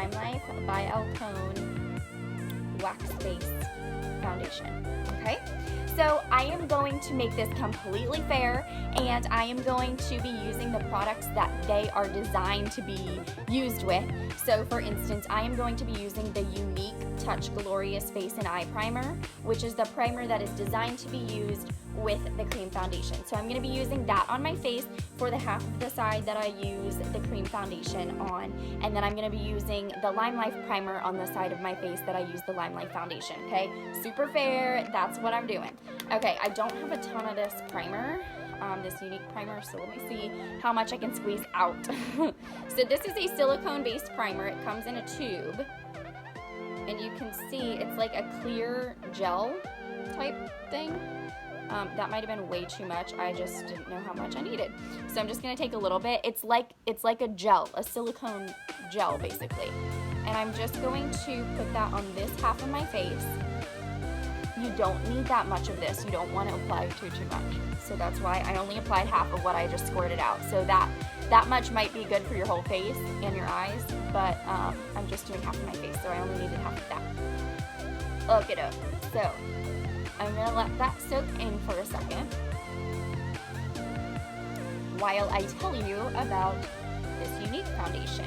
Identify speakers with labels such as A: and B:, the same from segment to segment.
A: LimeLife by Alcone Wax Base Foundation. Okay, so I am going to make this completely fair, and I am going to be using the products that they are designed to be used with. So for instance, I am going to be using the Younique Touch Glorious Face and Eye Primer, which is the primer that is designed to be used with the cream foundation. So I'm going to be using that on my face for the half of the side that I use the cream foundation on, and then I'm going to be using the LimeLife primer on the side of my face that I use the LimeLife foundation. Okay, super fair, that's what I'm doing. Okay, I don't have a ton of this primer, this Younique primer, so let me see how much I can squeeze out. So this is a silicone based primer. It comes in a tube, and you can see it's like a clear gel type thing. That might have been way too much. I just didn't know how much I needed. So I'm just gonna take a little bit. It's like a gel, a silicone gel basically. And I'm just going to put that on this half of my face. You don't need that much of this. You don't want to apply too much. So that's why I only applied half of what I just squirted out. So that much might be good for your whole face and your eyes, but I'm just doing half of my face, so I only needed half of that. Look it up. So I'm gonna let that soak in for a second while I tell you about this Younique foundation.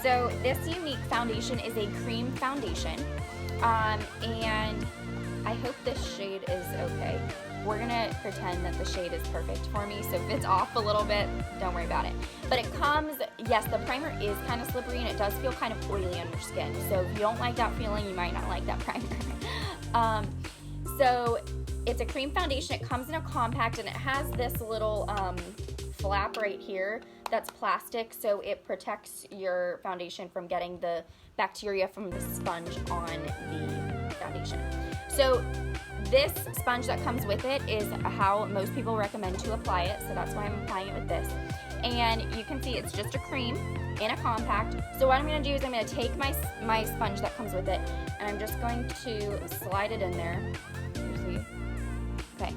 A: So this Younique foundation is a cream foundation, and I hope this shade is okay. We're gonna pretend that the shade is perfect for me, so if it's off a little bit, don't worry about it. But it comes, yes, the primer is kind of slippery and it does feel kind of oily on your skin. So if you don't like that feeling, you might not like that primer. So it's a cream foundation. It comes in a compact, and it has this little flap right here that's plastic, so it protects your foundation from getting the bacteria from the sponge on the foundation. So this sponge that comes with it is how most people recommend to apply it, so that's why I'm applying it with this. And you can see it's just a cream in a compact. So what I'm going to do is I'm going to take my sponge that comes with it, and I'm just going to slide it in there. You see? Okay,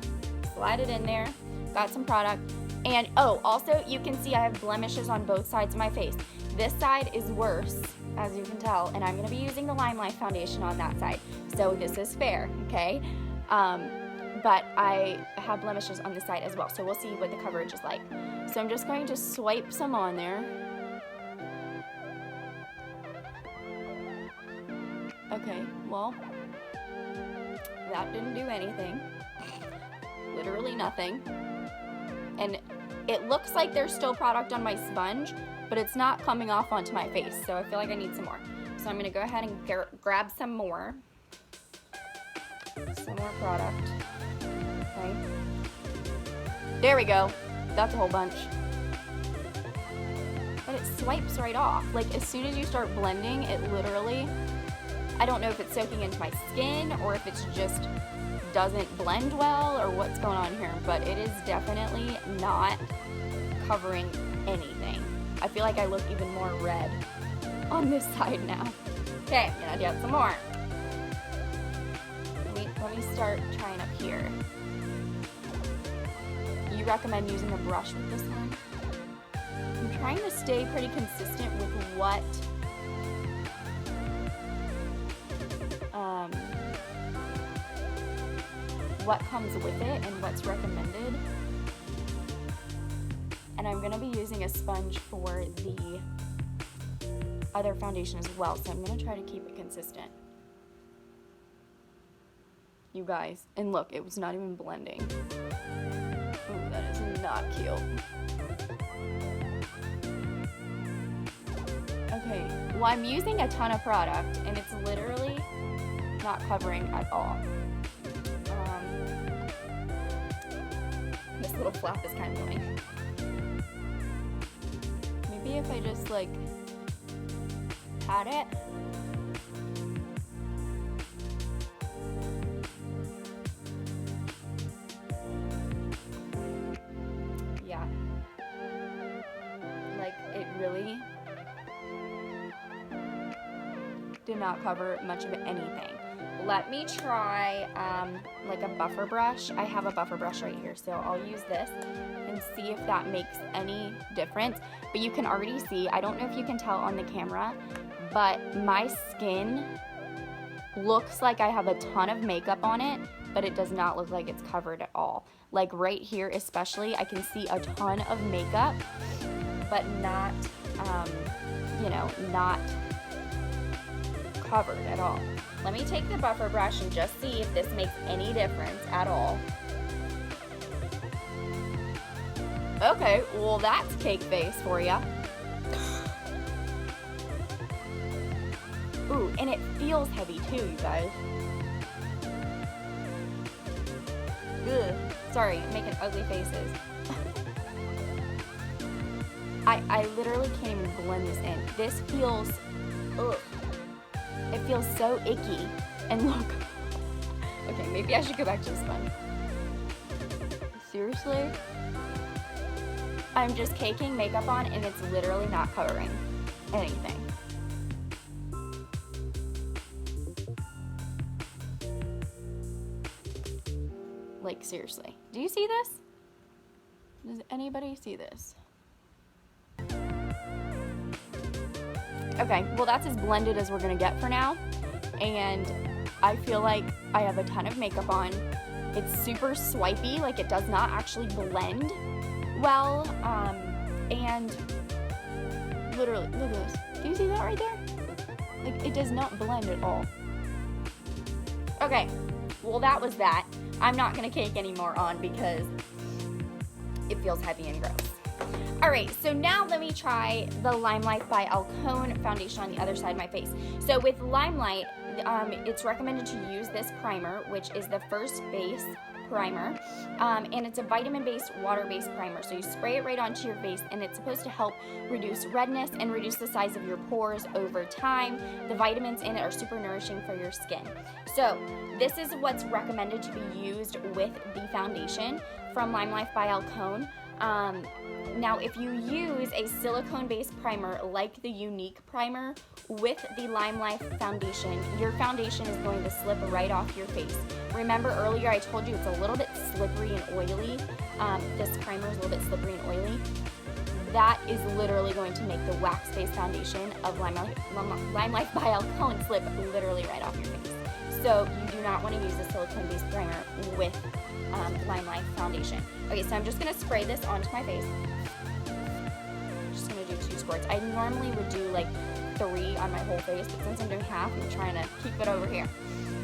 A: slide it in there. Got some product. And oh, also you can see I have blemishes on both sides of my face. This side is worse, as you can tell, and I'm going to be using the LimeLife foundation on that side. So this is fair, okay? But I have blemishes on this side as well, so we'll see what the coverage is like. So I'm just going to swipe some on there. Okay, well, that didn't do anything. Literally nothing. And it looks like there's still product on my sponge, but it's not coming off onto my face, so I feel like I need some more. So I'm gonna go ahead and grab some more product. Okay. There we go. That's a whole bunch. But it swipes right off. Like, as soon as you start blending, it literally, I don't know if it's soaking into my skin or if it's just doesn't blend well or what's going on here, but it is definitely not covering anything. I feel like I look even more red on this side now. Okay, I'm gonna do some more. Let me start trying up here. You recommend using a brush with this one? I'm trying to stay pretty consistent with what comes with it and what's recommended. And I'm gonna be using a sponge for the other foundation as well, so I'm gonna try to keep it consistent. You guys, and look, it was not even blending. Ooh, that is not cute. Okay, well, I'm using a ton of product and it's literally not covering at all. This little flap is kind of annoying. Maybe if I just like pat it. Yeah. Like, it really did not cover much of anything. Let me try like a buffer brush. I have a buffer brush right here, so I'll use this and see if that makes any difference. But you can already see, I don't know if you can tell on the camera, but my skin looks like I have a ton of makeup on it, but it does not look like it's covered at all. Like right here especially, I can see a ton of makeup, but not, you know, not covered at all. Let me take the buffer brush and just see if this makes any difference at all. Okay, well that's cake face for ya. Ooh, and it feels heavy too, you guys. Ugh, sorry, I'm making ugly faces. I literally can't even blend this in. This feels, ugh. It feels so icky. And look, okay, maybe I should go back to the sponge. Seriously? I'm just caking makeup on and it's literally not covering anything. Like, seriously. Do you see this? Does anybody see this? Okay, well that's as blended as we're gonna get for now. And I feel like I have a ton of makeup on. It's super swipey, like it does not actually blend well. And literally, look at this. Do you see that right there? Like, it does not blend at all. Okay, well that was that. I'm not gonna cake anymore on because it feels heavy and gross. Alright, so now let me try the LimeLife by Alcone Foundation on the other side of my face. So with LimeLight, it's recommended to use this primer, which is the first base primer, and it's a vitamin-based, water-based primer. So you spray it right onto your face, and it's supposed to help reduce redness and reduce the size of your pores over time. The vitamins in it are super nourishing for your skin. So this is what's recommended to be used with the foundation from LimeLife by Alcone. Now, if you use a silicone-based primer like the Younique primer with the LimeLife foundation, your foundation is going to slip right off your face. Remember earlier I told you it's a little bit slippery and oily. This primer is a little bit slippery and oily. That is literally going to make the wax-based foundation of LimeLife by Alcone slip literally right off your face. So you do not want to use a silicone-based primer with LimeLife foundation. Okay, so I'm just going to spray this onto my face. I'm just going to do 2 squirts. I normally would do like 3 on my whole face, but since I'm doing half, I'm trying to keep it over here.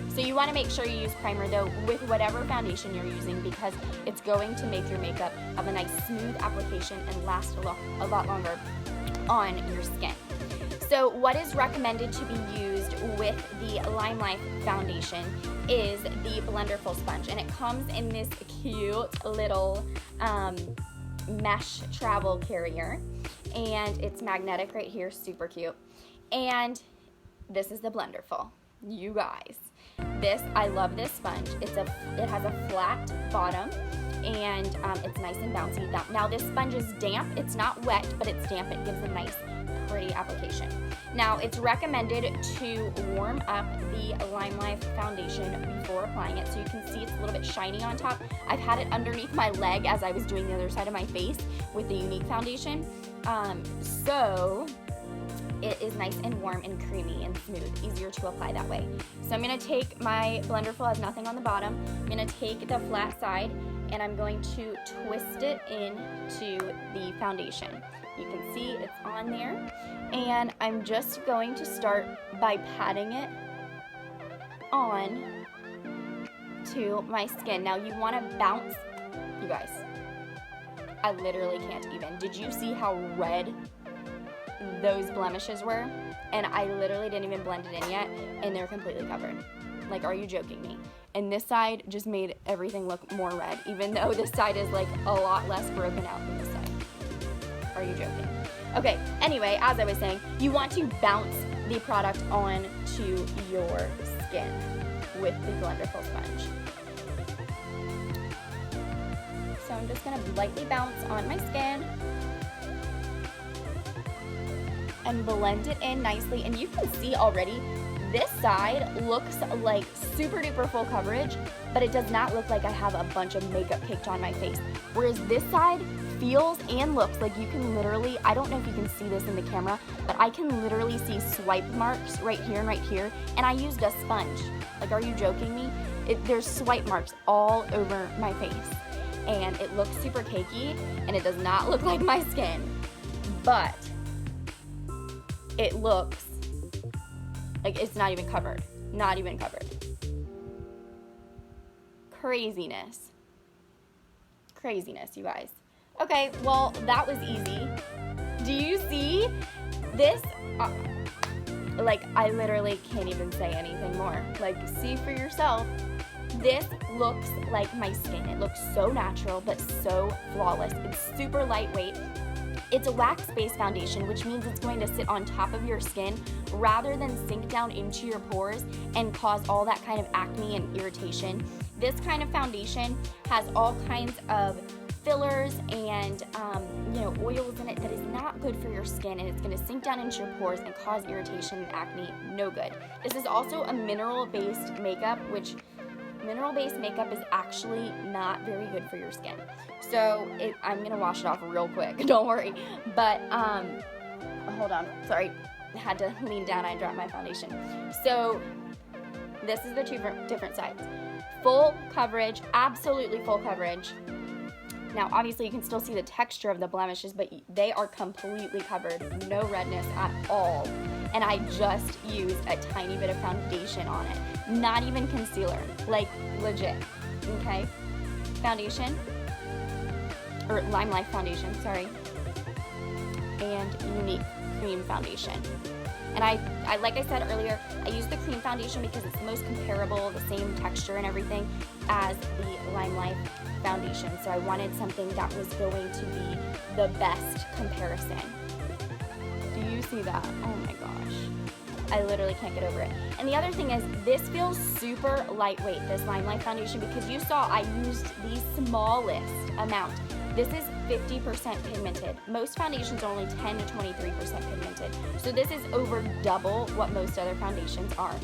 A: So you want to make sure you use primer though with whatever foundation you're using, because it's going to make your makeup have a nice smooth application and last a lot longer on your skin. So what is recommended to be used with the LimeLife foundation is the Blenderful sponge, and it comes in this cute little mesh travel carrier, and it's magnetic right here, super cute. And this is the Blenderful, you guys. I love this sponge. It has a flat bottom, and it's nice and bouncy. Now this sponge is damp. It's not wet, but it's damp. It gives a nice, pretty application. Now it's recommended to warm up the LimeLife foundation before applying it, so you can see it's a little bit shiny on top. I've had it underneath my leg as I was doing the other side of my face with the Younique foundation. So it is nice and warm and creamy and smooth, easier to apply that way. So I'm going to take my Blenderful, has nothing on the bottom. I'm going to take the flat side and I'm going to twist it into the foundation. You can see it's on there, and I'm just going to start by patting it on to my skin. Now you want to bounce, you guys, I literally can't even. Did you see how red those blemishes were? And I literally didn't even blend it in yet, and they're completely covered. Like, are you joking me? And this side just made everything look more red, even though this side is like a lot less broken out than this side. Are you joking? Okay, anyway, as I was saying, you want to bounce the product onto your skin with the Blenderful sponge. So I'm just gonna lightly bounce on my skin and blend it in nicely, and you can see already this side looks like super duper full coverage, but it does not look like I have a bunch of makeup caked on my face. Whereas this side feels and looks like you can literally, I don't know if you can see this in the camera, but I can literally see swipe marks right here and right here, and I used a sponge. Like, are you joking me? There's swipe marks all over my face, and it looks super cakey, and it does not look like my skin, but it looks like it's not even covered. Not even covered. Craziness. Craziness, you guys. Okay, well, that was easy. Do you see this? Like, I literally can't even say anything more. Like, see for yourself. This looks like my skin. It looks so natural, but so flawless. It's super lightweight. It's a wax-based foundation, which means it's going to sit on top of your skin rather than sink down into your pores and cause all that kind of acne and irritation. This kind of foundation has all kinds of fillers and oils in it that is not good for your skin, and it's going to sink down into your pores and cause irritation and acne. No good. This is also a mineral-based makeup, which mineral-based makeup is actually not very good for your skin. So I'm going to wash it off real quick. Don't worry. But hold on. Sorry. I had to lean down. I dropped my foundation. So this is the two different sides. Full coverage, absolutely full coverage. Now, obviously, you can still see the texture of the blemishes, but they are completely covered. No redness at all. And I just use a tiny bit of foundation on it. Not even concealer. Like, legit. Okay? Foundation. Or LimeLife foundation, sorry. And Younique Cream Foundation. And I like I said earlier, I use the cream foundation because it's the most comparable, the same texture and everything as the LimeLife foundation. So I wanted something that was going to be the best comparison. Do you see that? Oh my gosh. I literally can't get over it. And the other thing is, this feels super lightweight, this LimeLife foundation, because you saw I used the smallest amount. This is 50% pigmented. Most foundations are only 10 to 23% pigmented. So this is over double what most other foundations are.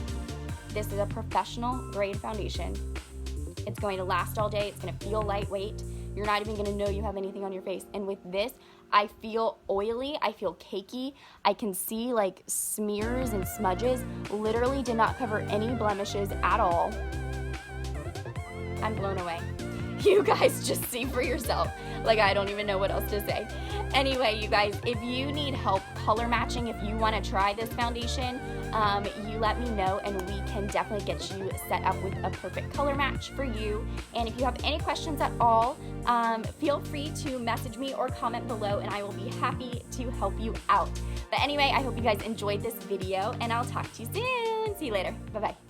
A: This is a professional grade foundation. It's going to last all day. It's going to feel lightweight. You're not even going to know you have anything on your face. And with this, I feel oily. I feel cakey. I can see like smears and smudges. Literally did not cover any blemishes at all. I'm blown away. You guys just see for yourself. Like, I don't even know what else to say. Anyway, you guys, if you need help color matching, if you want to try this foundation, you let me know and we can definitely get you set up with a perfect color match for you. And if you have any questions at all, feel free to message me or comment below and I will be happy to help you out. But anyway, I hope you guys enjoyed this video and I'll talk to you soon. See you later. Bye-bye.